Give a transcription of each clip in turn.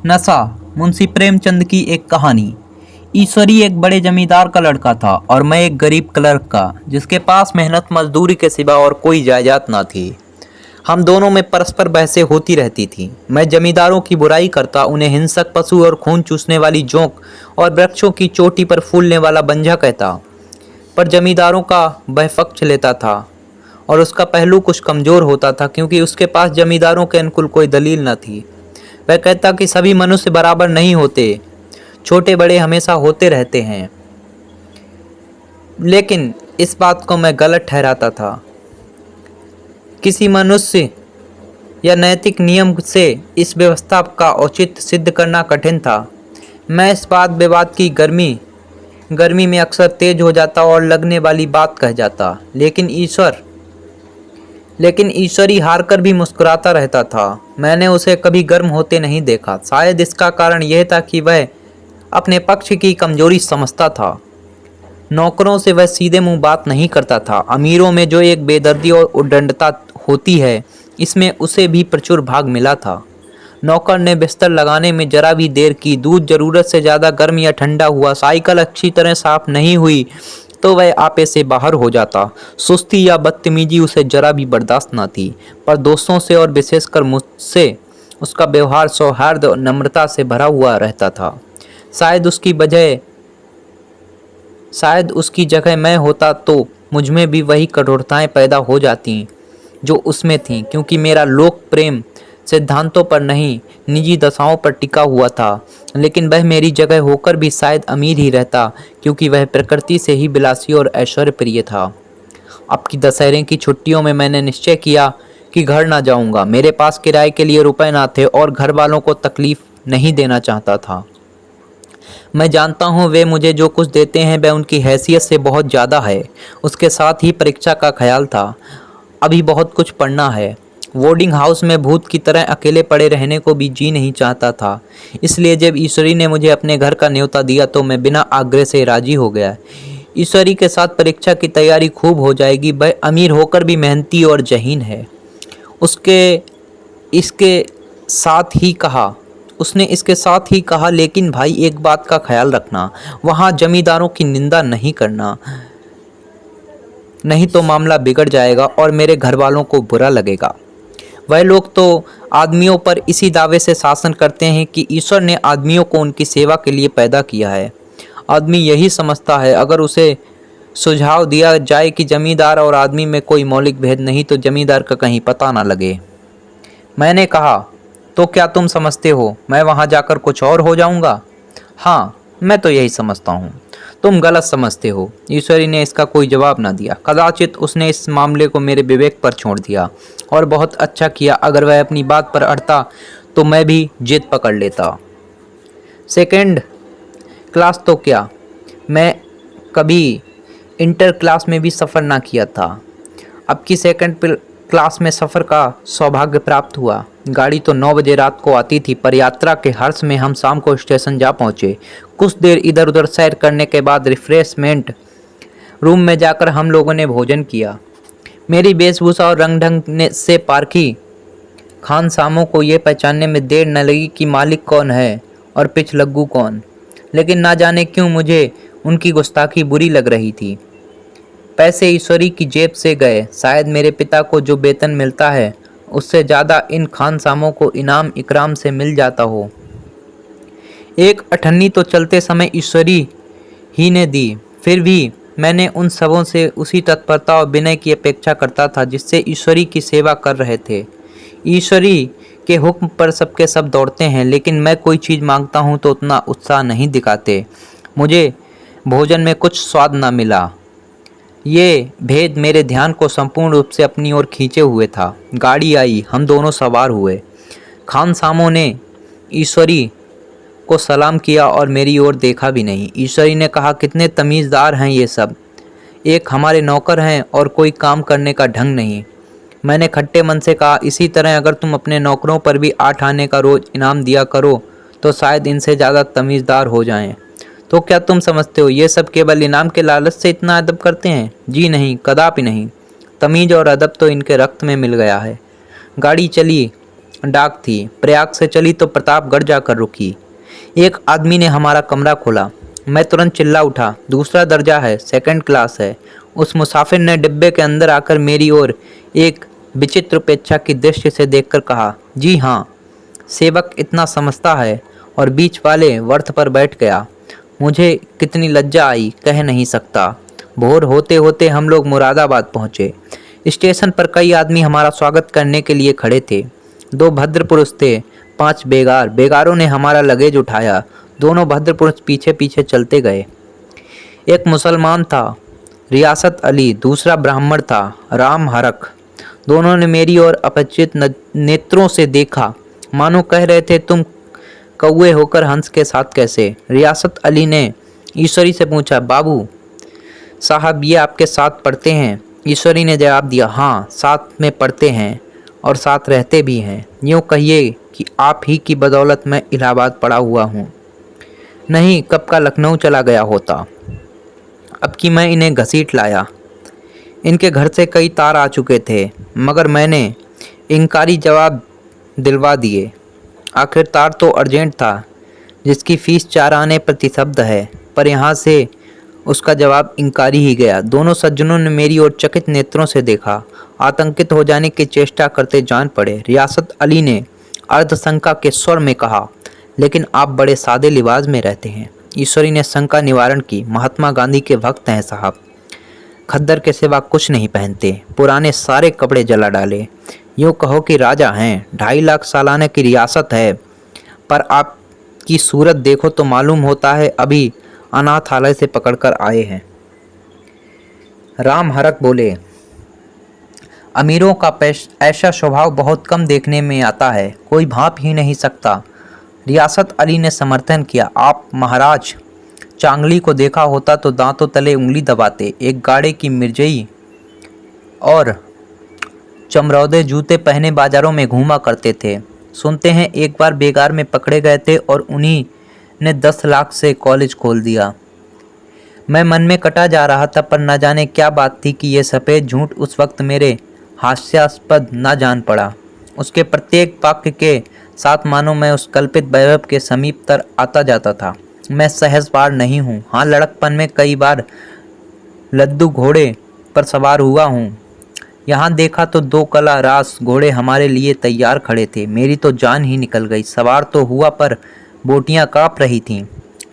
नशा। मुंशी प्रेमचंद की एक कहानी। ईश्वरी एक बड़े जमींदार का लड़का था और मैं एक गरीब क्लर्क का, जिसके पास मेहनत मजदूरी के सिवा और कोई जायदाद ना थी। हम दोनों में परस्पर बहसें होती रहती थी। मैं जमींदारों की बुराई करता, उन्हें हिंसक पशु और खून चूसने वाली जोंक और वृक्षों की चोटी पर फूलने वाला बंझा कहता, पर जमींदारों का वह पक्ष लेता था और उसका पहलू कुछ कमज़ोर होता था, क्योंकि उसके पास जमींदारों के अनुकूल कोई दलील न थी। वह कहता कि सभी मनुष्य बराबर नहीं होते, छोटे बड़े हमेशा होते रहते हैं। लेकिन इस बात को मैं गलत ठहराता था। किसी मनुष्य या नैतिक नियम से इस व्यवस्था का औचित्य सिद्ध करना कठिन था। मैं इस बात विवाद की गर्मी में अक्सर तेज हो जाता और लगने वाली बात कह जाता, लेकिन ईश्वरी हारकर भी मुस्कुराता रहता था। मैंने उसे कभी गर्म होते नहीं देखा। शायद इसका कारण यह था कि वह अपने पक्ष की कमजोरी समझता था। नौकरों से वह सीधे मुंह बात नहीं करता था। अमीरों में जो एक बेदर्दी और उद्दंडता होती है, इसमें उसे भी प्रचुर भाग मिला था। नौकर ने बिस्तर लगाने में जरा भी देर की, दूध जरूरत से ज़्यादा गर्म या ठंडा हुआ, साइकिल अच्छी तरह साफ नहीं हुई तो वह आपे से बाहर हो जाता। सुस्ती या बदतमीजी उसे जरा भी बर्दाश्त न थी, पर दोस्तों से और विशेषकर मुझसे उसका व्यवहार सौहार्द और नम्रता से भरा हुआ रहता था। शायद उसकी जगह मैं होता तो मुझमें भी वही कठोरताएं पैदा हो जाती जो उसमें थीं, क्योंकि मेरा लोक प्रेम सिद्धांतों पर नहीं, निजी दशाओं पर टिका हुआ था। लेकिन वह मेरी जगह होकर भी शायद अमीर ही रहता, क्योंकि वह प्रकृति से ही विलासी और ऐश्वर्य प्रिय था। अब की दशहरे की छुट्टियों में मैंने निश्चय किया कि घर ना जाऊंगा। मेरे पास किराए के लिए रुपए ना थे और घर वालों को तकलीफ नहीं देना चाहता था। मैं जानता हूँ वे मुझे जो कुछ देते हैं वह उनकी हैसियत से बहुत ज़्यादा है। उसके साथ ही परीक्षा का ख्याल था। अभी बहुत कुछ पढ़ना है। बोर्डिंग हाउस में भूत की तरह अकेले पड़े रहने को भी जी नहीं चाहता था। इसलिए जब ईश्वरी ने मुझे अपने घर का न्योता दिया तो मैं बिना आग्रह से राजी हो गया। ईश्वरी के साथ परीक्षा की तैयारी खूब हो जाएगी। वह अमीर होकर भी मेहनती और ज़हीन है। इसके साथ ही कहा, लेकिन भाई एक बात का ख्याल रखना, वहाँ जमींदारों की निंदा नहीं करना, नहीं तो मामला बिगड़ जाएगा और मेरे घर वालों को बुरा लगेगा। वह लोग तो आदमियों पर इसी दावे से शासन करते हैं कि ईश्वर ने आदमियों को उनकी सेवा के लिए पैदा किया है। आदमी यही समझता है। अगर उसे सुझाव दिया जाए कि जमींदार और आदमी में कोई मौलिक भेद नहीं, तो जमींदार का कहीं पता ना लगे। मैंने कहा, तो क्या तुम समझते हो मैं वहाँ जाकर कुछ और हो जाऊँगा? हाँ, मैं तो यही समझता हूँ। तुम गलत समझते हो। ईश्वरी ने इसका कोई जवाब न दिया। कदाचित उसने इस मामले को मेरे विवेक पर छोड़ दिया, और बहुत अच्छा किया। अगर वह अपनी बात पर अड़ता तो मैं भी जिद पकड़ लेता। सेकंड क्लास तो क्या, मैं कभी इंटर क्लास में भी सफ़र ना किया था। अब की सेकंड क्लास में सफ़र का सौभाग्य प्राप्त हुआ। गाड़ी तो 9 बजे रात को आती थी, पर यात्रा के हर्ष में हम शाम को स्टेशन जा पहुँचे। कुछ देर इधर उधर सैर करने के बाद रिफ्रेशमेंट रूम में जाकर हम लोगों ने भोजन किया। मेरी वेशभूषा और रंग ढंग से पारखी खानसामों को ये पहचानने में देर न लगी कि मालिक कौन है और पिछलग्गू कौन। लेकिन ना जाने क्यों मुझे उनकी गुस्ताखी बुरी लग रही थी। पैसे ईश्वरी की जेब से गए। शायद मेरे पिता को जो वेतन मिलता है उससे ज़्यादा इन खानसामों को इनाम इकराम से मिल जाता हो। एक अठन्नी तो चलते समय ईश्वरी ही ने दी। फिर भी मैंने उन सबों से उसी तत्परता और विनय की अपेक्षा करता था जिससे ईश्वरी की सेवा कर रहे थे। ईश्वरी के हुक्म पर सबके सब दौड़ते हैं, लेकिन मैं कोई चीज़ मांगता हूँ तो उतना उत्साह नहीं दिखाते। मुझे भोजन में कुछ स्वाद न मिला। ये भेद मेरे ध्यान को संपूर्ण रूप से अपनी ओर खींचे हुए था। गाड़ी आई, हम दोनों सवार हुए। खानसामों ने ईश्वरी को सलाम किया और मेरी ओर देखा भी नहीं। ईश्वरी ने कहा, कितने तमीज़दार हैं ये सब, एक हमारे नौकर हैं और कोई काम करने का ढंग नहीं। मैंने खट्टे मन से कहा, इसी तरह अगर तुम अपने नौकरों पर भी 8 आने का रोज़ इनाम दिया करो तो शायद इनसे ज़्यादा तमीज़दार हो जाएं। तो क्या तुम समझते हो ये सब केवल इनाम के लालच से इतना अदब करते हैं? जी नहीं, कदापि नहीं। तमीज़ और अदब तो इनके रक्त में मिल गया है। गाड़ी चली डाक थी। प्रयाग से चली तो प्रतापगढ़ जाकर रुकी। एक आदमी ने हमारा कमरा खोला। मैं तुरंत चिल्ला उठा, दूसरा दर्जा है, सेकंड क्लास है। उस मुसाफिर ने डिब्बे के अंदर आकर मेरी ओर एक विचित्र उपेक्षा की दृष्टि से देखकर कहा, जी हाँ। सेवक इतना समझता है, और बीच वाले वर्थ पर बैठ गया। मुझे कितनी लज्जा आई कह नहीं सकता। भोर होते होते हम लोग मुरादाबाद पहुँचे। स्टेशन पर कई आदमी हमारा स्वागत करने के लिए खड़े थे। 2 भद्र पुरुष थे, 5 बेगार। बेगारों ने हमारा लगेज उठाया। दोनों भद्र पुरुष पीछे पीछे चलते गए। एक मुसलमान था, रियासत अली, दूसरा ब्राह्मण था, राम हरक। दोनों ने मेरी ओर अपरिचित नेत्रों से देखा, मानो कह रहे थे, तुम कौए होकर हंस के साथ कैसे। रियासत अली ने ईश्वरी से पूछा, बाबू साहब ये आपके साथ पढ़ते हैं? ईश्वरी ने जवाब दिया, हाँ, साथ में पढ़ते हैं और साथ रहते भी हैं। यूँ कहिए कि आप ही की बदौलत मैं इलाहाबाद पड़ा हुआ हूँ। नहीं, कब का लखनऊ चला गया होता। अब कि मैं इन्हें घसीट लाया। इनके घर से कई तार आ चुके थे, मगर मैंने इनकारी जवाब दिलवा दिए। आखिर तार तो अर्जेंट था, जिसकी फीस 4 आने प्रति शब्द है, पर यहाँ से उसका जवाब इनकारी ही गया। दोनों सज्जनों ने मेरी ओर चकित नेत्रों से देखा, आतंकित हो जाने की चेष्टा करते जान पड़े। रियासत अली ने अर्धशंका के स्वर में कहा, लेकिन आप बड़े सादे लिबास में रहते हैं। ईश्वरी ने शंका निवारण की, महात्मा गांधी के भक्त हैं साहब, खद्दर के सिवा कुछ नहीं पहनते, पुराने सारे कपड़े जला डाले। यूँ कहो कि राजा हैं, 2.5 लाख सालाना की रियासत है, पर आपकी सूरत देखो तो मालूम होता है अभी अनाथालय से पकड़कर आए हैं। राम हरक बोले, अमीरों का ऐसा स्वभाव बहुत कम देखने में आता है, कोई भांप ही नहीं सकता। रियासत अली ने समर्थन किया, आप महाराज चांगली को देखा होता तो दांतों तले उंगली दबाते। एक गाड़े की मिर्जई और चमरौदे जूते पहने बाजारों में घूमा करते थे। सुनते हैं एक बार बेगार में पकड़े गए थे और उन्हीं ने 10 लाख से कॉलेज खोल दिया। मैं मन में कटा जा रहा था, पर न जाने क्या बात थी कि यह सफ़ेद झूठ उस वक्त मेरे हास्यास्पद न जान पड़ा। उसके प्रत्येक वाक्य के साथ मानो मैं उस कल्पित वैभव के समीप तर आता जाता था। मैं सहजपार नहीं हूँ। हाँ, लड़कपन में कई बार लद्दू घोड़े पर सवार हुआ हूँ। यहाँ देखा तो 2 कला रास घोड़े हमारे लिए तैयार खड़े थे। मेरी तो जान ही निकल गई। सवार तो हुआ, पर बोटियाँ काँप रही थीं।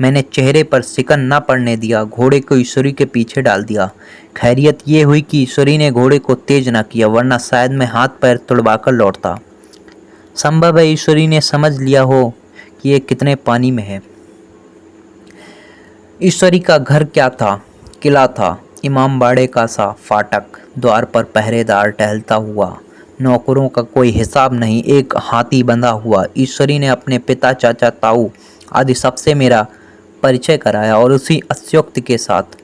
मैंने चेहरे पर सिकन न पड़ने दिया, घोड़े को ईश्वरी के पीछे डाल दिया। खैरियत ये हुई कि ईश्वरी ने घोड़े को तेज न किया, वरना शायद मैं हाथ पैर तुड़वाकर लौटता। संभव है ईश्वरी ने समझ लिया हो कि ये कितने पानी में है। ईश्वरी का घर क्या था? किला था, इमामबाड़े का सा फाटक, द्वार पर पहरेदार टहलता हुआ, नौकरों का कोई हिसाब नहीं, एक हाथी बंधा हुआ। ईश्वरी ने अपने पिता, चाचा, ताऊ आदि सबसे मेरा परिचय कराया, और उसी अस्योक्त के साथ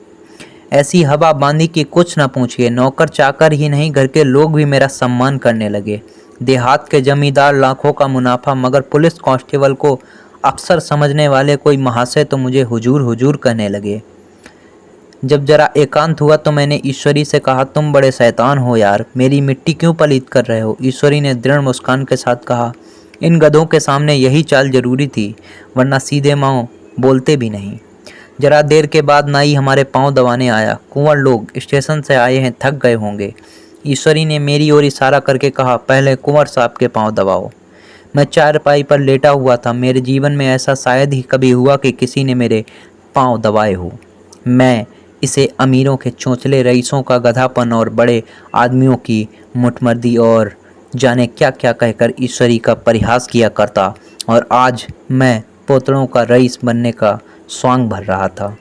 ऐसी हवा बांधी कि कुछ न पूछिए। नौकर चाकर ही नहीं, घर के लोग भी मेरा सम्मान करने लगे। देहात के जमींदार लाखों का मुनाफा, मगर पुलिस कांस्टेबल को अफसर समझने वाले कोई महाशय तो मुझे हुजूर हुजूर कहने लगे। जब जरा एकांत हुआ तो मैंने ईश्वरी से कहा, तुम बड़े शैतान हो यार, मेरी मिट्टी क्यों पलीत कर रहे हो? ईश्वरी ने दृढ़ मुस्कान के साथ कहा, इन गधों के सामने यही चाल जरूरी थी, वरना सीधे माओ बोलते भी नहीं। जरा देर के बाद नाई हमारे पांव दबाने आया। कुंवर लोग स्टेशन से आए हैं, थक गए होंगे। ईश्वरी ने मेरी ओर इशारा करके कहा, पहले कुंवर साहब के पांव दबाओ। मैं चारपाई पर लेटा हुआ था। मेरे जीवन में ऐसा शायद ही कभी हुआ कि किसी ने मेरे पांव दबाए हो। मैं इसे अमीरों के चोंचले रईसों का गधापन और बड़े आदमियों की मुठमर्दी और जाने क्या क्या कहकर ईश्वरी का परिहास किया करता, और आज मैं पोतड़ों का रईस बनने का स्वांग भर रहा था।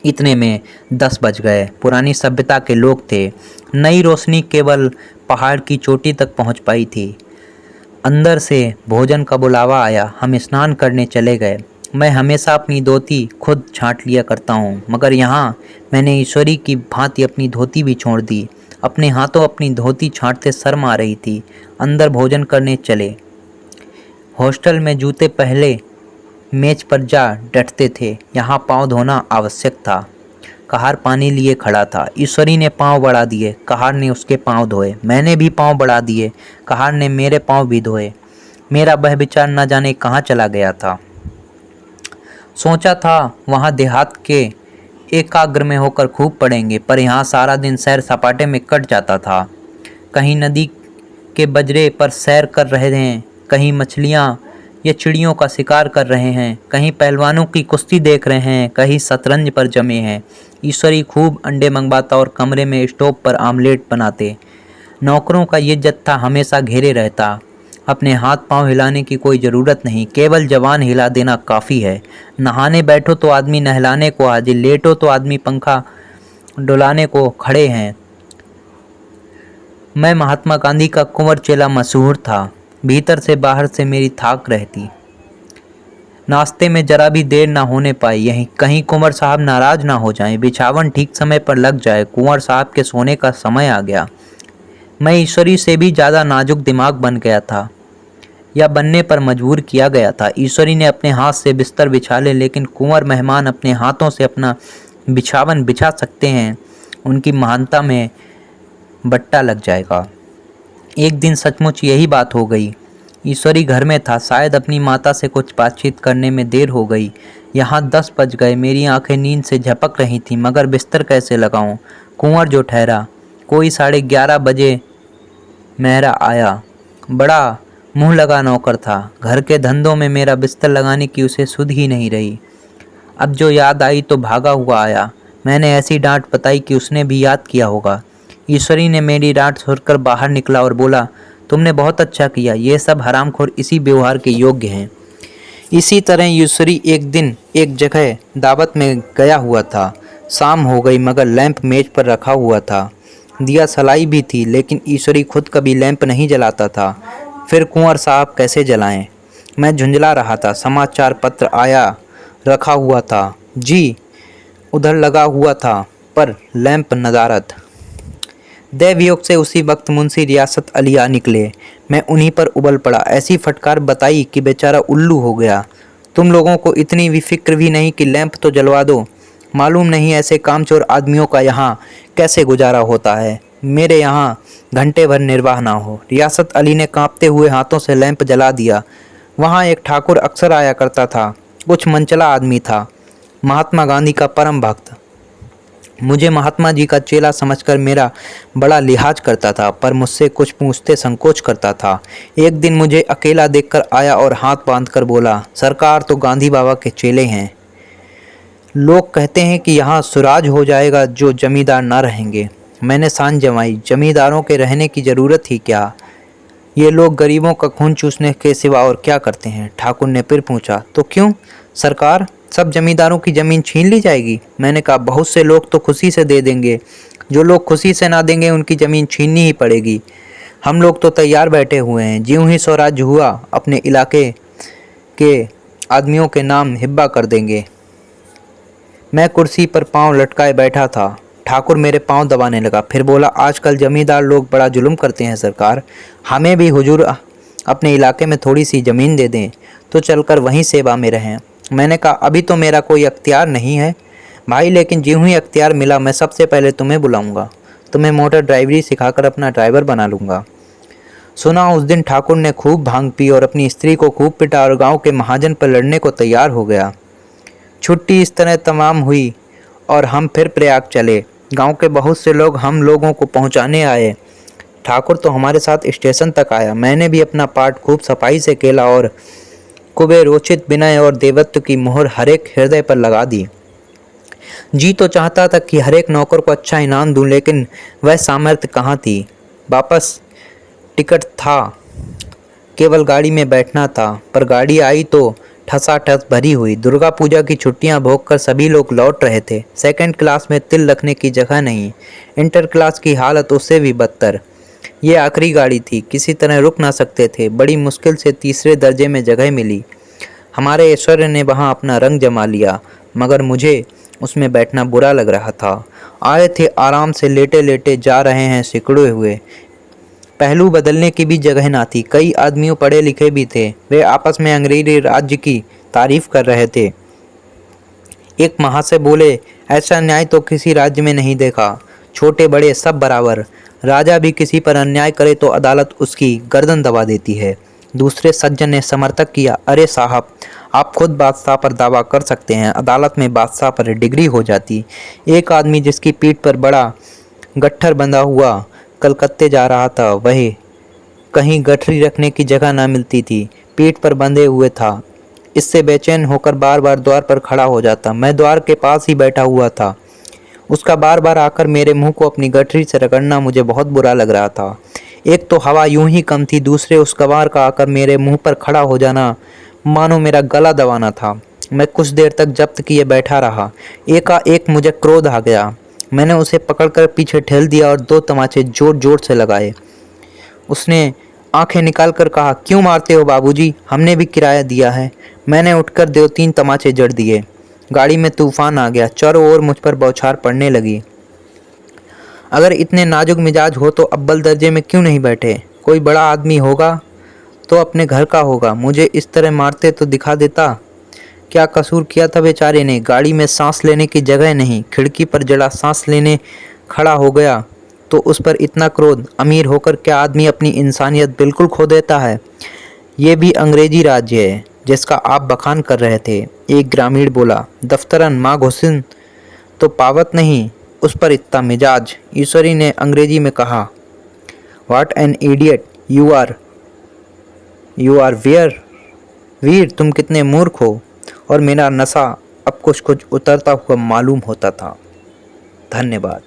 इतने में 10 बज गए। पुरानी सभ्यता के लोग थे। नई रोशनी केवल पहाड़ की चोटी तक पहुंच पाई थी। अंदर से भोजन का बुलावा आया। हम स्नान करने चले गए। मैं हमेशा अपनी धोती खुद छांट लिया करता हूँ, मगर यहाँ मैंने ईश्वरी की भांति अपनी धोती भी छोड़ दी। अपने हाथों अपनी धोती छांटते शर्म आ रही थी। अंदर भोजन करने चले। हॉस्टल में जूते पहले मेज पर जा डटते थे, यहाँ पाँव धोना आवश्यक था। कहार पानी लिए खड़ा था। ईश्वरी ने पांव बढ़ा दिए, कहार ने उसके पांव धोए। मैंने भी पांव बढ़ा दिए, कहार ने मेरे पांव भी धोए। मेरा वह विचार न जाने कहाँ चला गया था। सोचा था वहाँ देहात के एकाग्र में होकर खूब पढ़ेंगे, पर यहाँ सारा दिन सैर सपाटे में कट जाता था। कहीं नदी के बजरे पर सैर कर रहे हैं, कहीं मछलियाँ या चिड़ियों का शिकार कर रहे हैं, कहीं पहलवानों की कुश्ती देख रहे हैं, कहीं शतरंज पर जमे हैं। ईश्वरी खूब अंडे मंगवाता और कमरे में स्टोव पर आमलेट बनाते। नौकरों का ये जत्था हमेशा घेरे रहता। अपने हाथ पांव हिलाने की कोई ज़रूरत नहीं, केवल जवान हिला देना काफ़ी है। नहाने बैठो तो आदमी नहलाने को हाजिर, लेटो तो आदमी पंखा डुलाने को खड़े हैं। मैं महात्मा गांधी का कुंवर चेला मशहूर था। भीतर से बाहर से मेरी थाक रहती। नाश्ते में जरा भी देर ना होने पाई, यहीं कहीं कुंवर साहब नाराज ना हो जाएं, बिछावन ठीक समय पर लग जाए। कुंवर साहब के सोने का समय आ गया। मैं ईश्वरी से भी ज़्यादा नाजुक दिमाग बन गया था, या बनने पर मजबूर किया गया था। ईश्वरी ने अपने हाथ से बिस्तर बिछा ले, लेकिन कुंवर मेहमान अपने हाथों से अपना बिछावन बिछा सकते हैं, उनकी महानता में बट्टा लग जाएगा। एक दिन सचमुच यही बात हो गई। ईश्वरी घर में था, शायद अपनी माता से कुछ बातचीत करने में देर हो गई। यहाँ 10 बज गए। मेरी आंखें नींद से झपक रही थीं, मगर बिस्तर कैसे लगाऊं? कुंवर जो ठहरा। कोई 11:30 बजे मेहरा आया। बड़ा मुंह लगा नौकर था। घर के धंधों में मेरा बिस्तर लगाने की उसे सुध ही नहीं रही। अब जो याद आई तो भागा हुआ आया। मैंने ऐसी डांट बताई कि उसने भी याद किया होगा। ईश्वरी ने मेरी डांट सुनकर बाहर निकला और बोला, तुमने बहुत अच्छा किया, ये सब हरामखोर इसी व्यवहार के योग्य हैं। इसी तरह ईश्वरी एक दिन एक जगह दावत में गया हुआ था। शाम हो गई, मगर लैंप मेज पर रखा हुआ था। दिया सलाई भी थी, लेकिन ईश्वरी खुद कभी लैंप नहीं जलाता था। फिर कुंवर साहब कैसे जलाएं? मैं झुंझला रहा था। समाचार पत्र आया रखा हुआ था, जी उधर लगा हुआ था, पर लैंप नदारद। दैवयोग से उसी वक्त मुंशी रियासत अली आ निकले। मैं उन्हीं पर उबल पड़ा। ऐसी फटकार बताई कि बेचारा उल्लू हो गया। तुम लोगों को इतनी भी फिक्र भी नहीं कि लैंप तो जलवा दो। मालूम नहीं ऐसे कामचोर आदमियों का यहाँ कैसे गुजारा होता है। मेरे यहाँ घंटे भर निर्वाह ना हो। रियासत अली ने कांपते हुए हाथों से लैंप जला दिया। वहाँ एक ठाकुर अक्सर आया करता था। कुछ मनचला आदमी था, महात्मा गांधी का परम भक्त। मुझे महात्मा जी का चेला समझकर मेरा बड़ा लिहाज करता था, पर मुझसे कुछ पूछते संकोच करता था। एक दिन मुझे अकेला देखकर आया और हाथ बांधकर बोला, सरकार तो गांधी बाबा के चेले हैं। लोग कहते हैं कि यहाँ सुराज हो जाएगा जो जमींदार ना रहेंगे। मैंने सान जमाई, जमींदारों के रहने की ज़रूरत ही क्या? ये लोग गरीबों का खून चूसने के सिवा और क्या करते हैं? ठाकुर ने फिर पूछा, तो क्यों सरकार, सब जमींदारों की ज़मीन छीन ली जाएगी? मैंने कहा, बहुत से लोग तो खुशी से दे देंगे, जो लोग खुशी से ना देंगे उनकी ज़मीन छीननी ही पड़ेगी। हम लोग तो तैयार बैठे हुए हैं, ज्यों ही स्वराज्य हुआ अपने इलाके के आदमियों के नाम हिब्बा कर देंगे। मैं कुर्सी पर पांव लटकाए बैठा था। ठाकुर मेरे पांव दबाने लगा, फिर बोला, आजकल जमींदार लोग बड़ा जुल्म करते हैं सरकार। हमें भी हुजूर अपने इलाके में थोड़ी सी ज़मीन दे दें तो चलकर वहीं सेवा में रहें। मैंने कहा, अभी तो मेरा कोई अख्तियार नहीं है भाई, लेकिन ज्यों ही अख्तियार मिला मैं सबसे पहले तुम्हें बुलाऊंगा। तुम्हें मोटर ड्राइवरी सिखाकर अपना ड्राइवर बना लूँगा। सुना उस दिन ठाकुर ने खूब भांग पी और अपनी स्त्री को खूब पिटा और गाँव के महाजन पर लड़ने को तैयार हो गया। छुट्टी इस तरह तमाम हुई और हम फिर प्रयाग चले। गांव के बहुत से लोग हम लोगों को पहुंचाने आए। ठाकुर तो हमारे साथ स्टेशन तक आया। मैंने भी अपना पाठ खूब सफाई से खेला और कुबेरोचित विनय और देवत्व की मोहर हरेक हृदय पर लगा दी। जी तो चाहता था कि हरेक नौकर को अच्छा इनाम दूं, लेकिन वह सामर्थ्य कहाँ थी। वापस टिकट था, केवल गाड़ी में बैठना था, पर गाड़ी आई तो ठसाठस भरी हुई। दुर्गा पूजा की छुट्टियां भोगकर सभी लोग लौट रहे थे। सेकंड क्लास में तिल रखने की जगह नहीं। इंटर क्लास की हालत उससे भी बदतर। ये आखिरी गाड़ी थी, किसी तरह रुक ना सकते थे। बड़ी मुश्किल से तीसरे दर्जे में जगह मिली। हमारे ऐश्वर्य ने वहाँ अपना रंग जमा लिया, मगर मुझे उसमें बैठना बुरा लग रहा था। आए थे आराम से, लेटे लेटे जा रहे हैं सिकुड़े हुए। पहलू बदलने की भी जगह ना थी। कई आदमियों पढ़े लिखे भी थे, वे आपस में अंग्रेजी राज्य की तारीफ कर रहे थे। एक महाशय बोले, ऐसा न्याय तो किसी राज्य में नहीं देखा। छोटे बड़े सब बराबर। राजा भी किसी पर अन्याय करे तो अदालत उसकी गर्दन दबा देती है। दूसरे सज्जन ने समर्थक किया, अरे साहब, आप खुद बादशाह पर दावा कर सकते हैं, अदालत में बादशाह पर डिग्री हो जाती। एक आदमी जिसकी पीठ पर बड़ा गट्ठर बंधा हुआ कलकत्ते जा रहा था, वह कहीं गठरी रखने की जगह ना मिलती थी, पीठ पर बंधे हुए था। इससे बेचैन होकर बार बार द्वार पर खड़ा हो जाता। मैं द्वार के पास ही बैठा हुआ था। उसका बार बार आकर मेरे मुंह को अपनी गठरी से रगड़ना मुझे बहुत बुरा लग रहा था। एक तो हवा यूं ही कम थी, दूसरे उस गवार का आकर मेरे मुंह पर खड़ा हो जाना मानो मेरा गला दबाना था। मैं कुछ देर तक जब्त किए बैठा रहा। एकाएक मुझे क्रोध आ गया। मैंने उसे पकड़कर पीछे ठेल दिया और 2 तमाचे जोर जोर से लगाए। उसने आंखें निकालकर कहा, क्यों मारते हो बाबूजी, हमने भी किराया दिया है। मैंने उठकर 2-3 तमाचे जड़ दिए। गाड़ी में तूफान आ गया। चारों ओर मुझ पर बौछार पड़ने लगी। अगर इतने नाजुक मिजाज हो तो अव्वल दर्जे में क्यों नहीं बैठे? कोई बड़ा आदमी होगा तो अपने घर का होगा। मुझे इस तरह मारते तो दिखा देता। क्या कसूर किया था बेचारे ने? गाड़ी में सांस लेने की जगह नहीं, खिड़की पर जड़ा सांस लेने खड़ा हो गया तो उस पर इतना क्रोध? अमीर होकर क्या आदमी अपनी इंसानियत बिल्कुल खो देता है? ये भी अंग्रेजी राज्य है जिसका आप बखान कर रहे थे। एक ग्रामीण बोला, दफ्तरन माँ घुसिन तो पावत नहीं, उस पर इतना मिजाज। ईश्वरी ने अंग्रेजी में कहा, what an idiot you are Veer, तुम कितने मूर्ख हो। और मेरा नशा अब कुछ कुछ उतरता हुआ मालूम होता था। धन्यवाद।